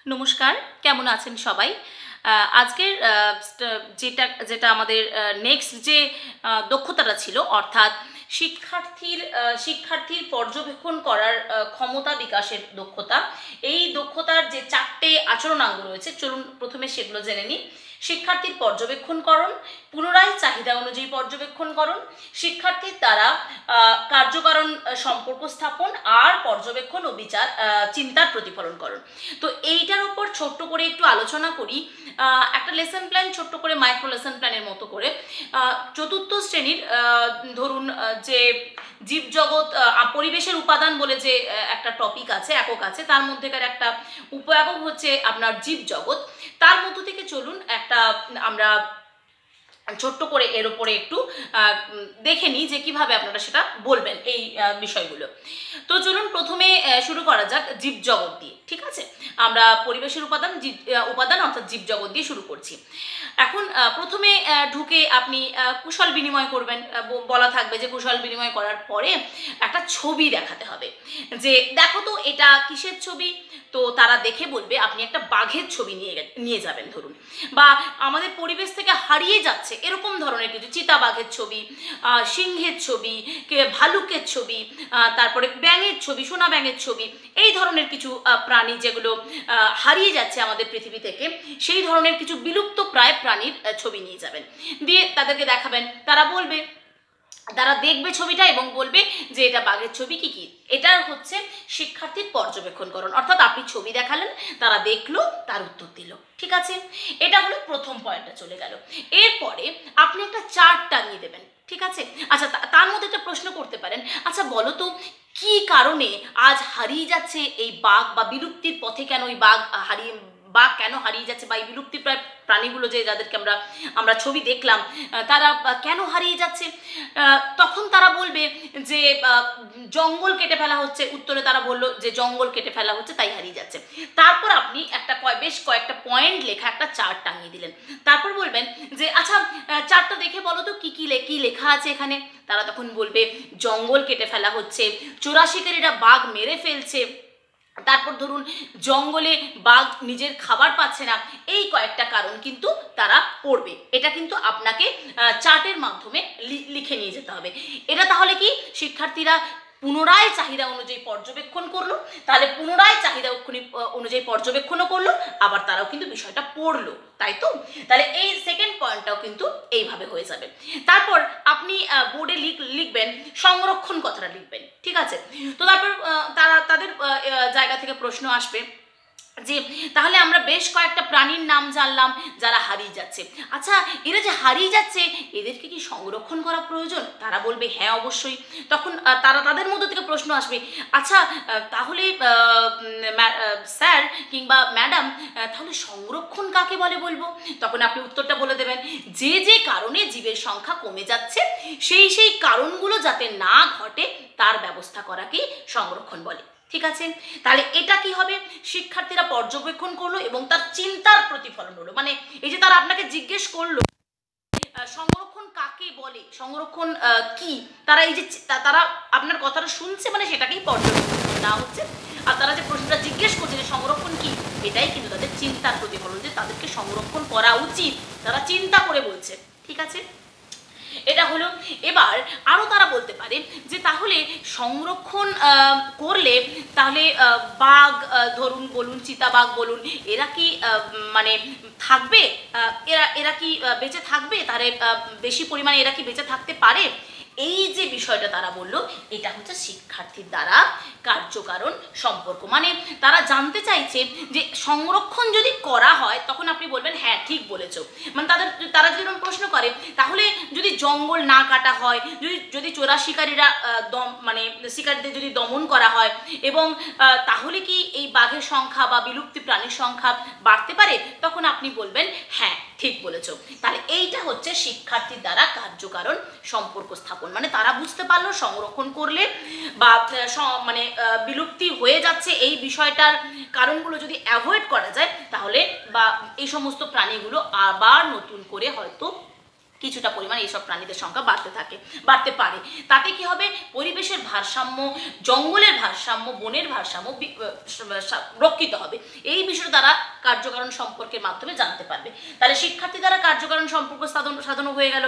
নমস্কার, কেমন আছেন সবাই? আজকের যেটা যেটা আমাদের নেক্সট যে দক্ষতাটা ছিল, অর্থাৎ শিক্ষার্থীর পর্যবেক্ষণ করার ক্ষমতা বিকাশের দক্ষতা। এই দক্ষতার যে 4টে আচরণাঙ্গ রয়েছে, চলুন প্রথমে সেগুলো জেনে নিই। শিক্ষার্থীর পর্যবেক্ষণকরণ, পুনরায় চাহিদা অনুযায়ী পর্যবেক্ষণকরণ, শিক্ষার্থীর দ্বারা কার্যকারণ সম্পর্ক স্থাপন, আর পর্যবেক্ষণ ও বিচার চিন্তার প্রতিফলনকরণ। তো এইটার উপর ছোট্ট করে একটু আলোচনা করি। একটা লেসন প্ল্যান, ছোট্ট করে মাইক্রো লেসন প্ল্যানের মতো করে। চতুর্থ শ্রেণীর ধরুন যে জীবজগৎ পরিবেশের উপাদান বলে যে একটা টপিক আছে, একক আছে, তার মধ্যেকার একটা উপ-একক হচ্ছে আপনার জীবজগৎ। তার মধ্য থেকে চলুন একটা আমরা ছোট্ট করে এর উপরে একটু দেখে নিই যে কিভাবে আপনারা সেটা বলবেন এই বিষয়গুলো। তো চলুন প্রথমে শুরু করা যাক জীবজগৎ দিয়ে। ঠিক আছে, আমরা পরিবেশের উপাদান অর্থাৎ জীবজগৎ দিয়ে শুরু করছি। এখন প্রথমে ঢুকে আপনি কুশল বিনিময় করবেন। বলা থাকবে যে কুশল বিনিময় করার পরে একটা ছবি দেখাতে হবে, যে দেখো তো এটা কিসের ছবি। তো তারা দেখে বলবে আপনি একটা বাঘের ছবি নিয়ে যাবেন ধরুন, বা আমাদের পরিবেশ থেকে হারিয়ে যাচ্ছে এরকম ধরনের কিছু, চিতাবাঘের ছবি, সিংহের ছবি, ভালুকের ছবি, তারপরে ব্যাঙের ছবি, সোনা ব্যাঙের ছবি, এই ধরনের কিছু প্রাণী যেগুলো হারিয়ে যাচ্ছে আমাদের পৃথিবী থেকে, সেই ধরনের কিছু বিলুপ্ত প্রায় প্রাণীর ছবি নিয়ে যাবেন। দিয়ে তাদেরকে দেখাবেন, তারা দেখবে ছবিটা এবং বলবে যে এটা বাঘের ছবি। কি কি এটা হচ্ছে শিক্ষার্থীর পর্যবেক্ষণকরণ, অর্থাৎ আপনি ছবি দেখালেন, তারা দেখলো, তার উত্তর দিল। ঠিক আছে, এটা হলো প্রথম পয়েন্টটা চলে গেল। এরপরে আপনি একটা চার্ট টাঙিয়ে দেবেন। ঠিক আছে, আচ্ছা তার মধ্যে একটা প্রশ্ন করতে পারেন, আচ্ছা বলো তো কি কারণে আজ হারিয়ে যাচ্ছে এই বাঘ, বা বিলুপ্তির পথে কেন এই বাঘ কেন হারিয়ে যাচ্ছে, বা এই বিলুপ্তি প্রায় প্রাণীগুলো যে যাদেরকে আমরা ছবি দেখলাম, তারা কেন হারিয়ে যাচ্ছে। তখন তারা বলবে যে জঙ্গল কেটে ফেলা হচ্ছে। উত্তরে তারা বলল যে জঙ্গল কেটে ফেলা হচ্ছে, তাই হারিয়ে যাচ্ছে। তারপর আপনি বেশ কয়েকটা পয়েন্ট লেখা একটা চার্ট টাঙিয়ে দিলেন। তারপর বলবেন যে আচ্ছা চার্টটা দেখে বলো তো কি লেখা আছে এখানে। তারা তখন বলবে জঙ্গল কেটে ফেলা হচ্ছে, চোরাশিকারীরা বাঘ মেরে ফেলছে, তারপর ধরুন জঙ্গলে বাঘ নিজের খাবার পাচ্ছে না। এই কয়েকটা কারণ কিন্তু তারা পড়বে। এটা কিন্তু আপনাকে চার্টের মাধ্যমে লিখে নিয়ে যেতে হবে। এটা তাহলে কি শিক্ষার্থীরা পুনরায় চাহিদা অনুযায়ী পর্যবেক্ষণ করলো, তাহলে পুনরায় চাহিদা অনুযায়ী পর্যবেক্ষণও করলো, আবার তারাও কিন্তু বিষয়টা পড়লো, তাই তো? তাহলে এই সেকেন্ড পয়েন্টটাও কিন্তু এইভাবে হয়ে যাবে। তারপর আপনি বোর্ডে লিখবেন, সংরক্ষণ কথাটা লিখবেন। ঠিক আছে, তো তারপর তাদের জায়গা থেকে প্রশ্ন আসবে যে তাহলে আমরা বেশ কয়েকটা প্রাণীর নাম জানলাম যারা হারিয়ে যাচ্ছে, আচ্ছা এরা যে হারিয়ে যাচ্ছে এদেরকে কি সংরক্ষণ করা প্রয়োজন? তারা বলবে হ্যাঁ অবশ্যই। তখন তাদের মধ্য থেকে প্রশ্ন আসবে, আচ্ছা তাহলে স্যার কিংবা ম্যাডাম, তাহলে সংরক্ষণ কাকে বলবো? তখন আপনি উত্তরটা বলে দেবেন, যে কারণে জীবের সংখ্যা কমে যাচ্ছে সেই কারণগুলো যাতে না ঘটে তার ব্যবস্থা করাকেই সংরক্ষণ বলে। ঠিক আছে, তাহলে এটা কি হবে, শিক্ষার্থীরা পর্যবেক্ষণ করলো এবং তার চিন্তার প্রতিফলন হলো। মানে এই যে তারা আপনাকে জিজ্ঞেস করলো সংরক্ষণ কাকে বলে, সংরক্ষণ কি, তারা এই যে তারা আপনার কথাটা শুনছে, মানে সেটাকেই পর্যবেক্ষণ না হচ্ছে। আর তারা যে প্রশ্নটা জিজ্ঞেস করছে যে সংরক্ষণ কি, এটাই কিন্তু তাদের চিন্তার প্রতিফলন, যে তাদেরকে সংরক্ষণ করা উচিত, তারা চিন্তা করে বলছে। ঠিক আছে, এটা হলো। এবার আরও তারা বলতে পারে যে তাহলে সংরক্ষণ করলে তাহলে বাঘ ধরুন বলুন, চিতাবাঘ বলুন, এরা কি মানে থাকবে, এরা কি বেঁচে থাকবে, তাহলে বেশি পরিমাণে এরা কি বেঁচে থাকতে পারে? এই যে বিষয়টা তারা বলল, এটা হচ্ছে শিক্ষার্থীর দ্বারা কার্যকারণ সম্পর্ক। মানে তারা জানতে চাইছে যে সংরক্ষণ যদি করা হয়, তখন আপনি বলবেন হ্যাঁ ঠিক বলেছো। মানে তারা যদি প্রশ্ন করে তাহলে যদি জঙ্গল না কাটা হয়, যদি চোরা শিকারীরা শিকারীদের যদি দমন করা হয়, এবং তাহলে কি এই বাঘের সংখ্যা বা বিলুপ্তি প্রাণীর সংখ্যা বাড়তে পারে? তখন আপনি বলবেন হ্যাঁ ঠিক বলেছো। তাহলে এইটা হচ্ছে শিক্ষার্থীর দ্বারা কার্যকারণ সম্পর্ক স্থাপন। মানে তারা বুঝতে পারলো সংরক্ষণ করলে বা বিলুপ্তি হয়ে যাচ্ছে এই বিষয়টার কারণগুলো যদি অ্যাভয়েড করা যায়, তাহলে বা এই সমস্ত প্রাণীগুলো আবার নতুন করে হয়তো কিছুটা পরিমাণ এইসব প্রাণীদের সংখ্যা বাড়তে পারে। তাতে কি হবে, পরিবেশের ভারসাম্য, জঙ্গলের ভারসাম্য, বনের ভারসাম্য রক্ষিত হবে। এই বিষয়টা তারা কার্যকারণ সম্পর্কের মাধ্যমে জানতে পারবে। তাহলে শিক্ষার্থী দ্বারা কার্যকারণ সম্পর্ক সাধন হয়ে গেল।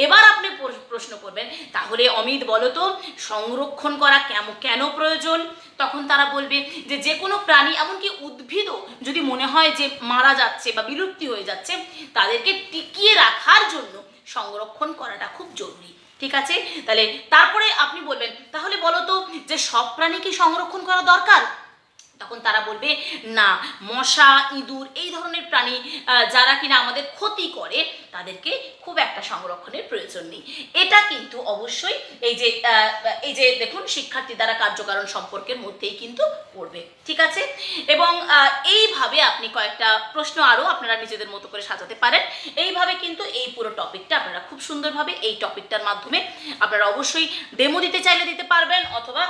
এবার আপনি প্রশ্ন করবেন, তাহলে অমিত বলো তো সংরক্ষণ করা কেন প্রয়োজন? তখন তারা বলবে যে কোনো প্রাণী, এমনকি উদ্ভিদও যদি মনে হয় যে মারা যাচ্ছে বা বিলুপ্তি হয়ে যাচ্ছে, তাদেরকে টিকিয়ে রাখার জন্য সংরক্ষণ করাটা খুব জরুরি। ঠিক আছে, তাহলে তারপরে আপনি বলবেন, তাহলে বলো তো যে সব প্রাণী কি সংরক্ষণ করা দরকার? তখন তারা বলবে না, মশা, ইঁদুর এই ধরনের প্রাণী যারা কিনা আমাদের ক্ষতি করে, তাদেরকে খুব একটা সংরক্ষণের প্রয়োজন নেই। এটা কিন্তু অবশ্যই এই যে দেখুন, শিক্ষার্থী দ্বারা কার্যকারণ সম্পর্কের মধ্যেই কিন্তু পড়বে। ঠিক আছে, এবং এইভাবে আপনি কয়েকটা প্রশ্ন আরও আপনারা নিজেদের মতো করে সাজাতে পারেন। এইভাবে কিন্তু এই পুরো টপিকটা আপনারা খুব সুন্দরভাবে এই টপিকটার মাধ্যমে আপনারা অবশ্যই ডেমো দিতে চাইলে দিতে পারবেন, অথবা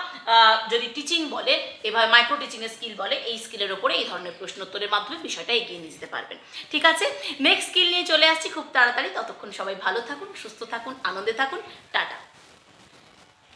যদি টিচিং বলে, এভাবে মাইক্রো টিচিং স্কিল বলে, এই স্কিলের ওপরে এই ধরনের প্রশ্নোত্তরের মাধ্যমে বিষয়টা এগিয়ে নিয়ে যেতে পারবেন। ঠিক আছে, নেক্সট স্কিল নিয়ে চলে আসছি খুব তাড়াতাড়ি। ততক্ষণ সবাই ভালো থাকুন, সুস্থ থাকুন, আনন্দে থাকুন। টাটা।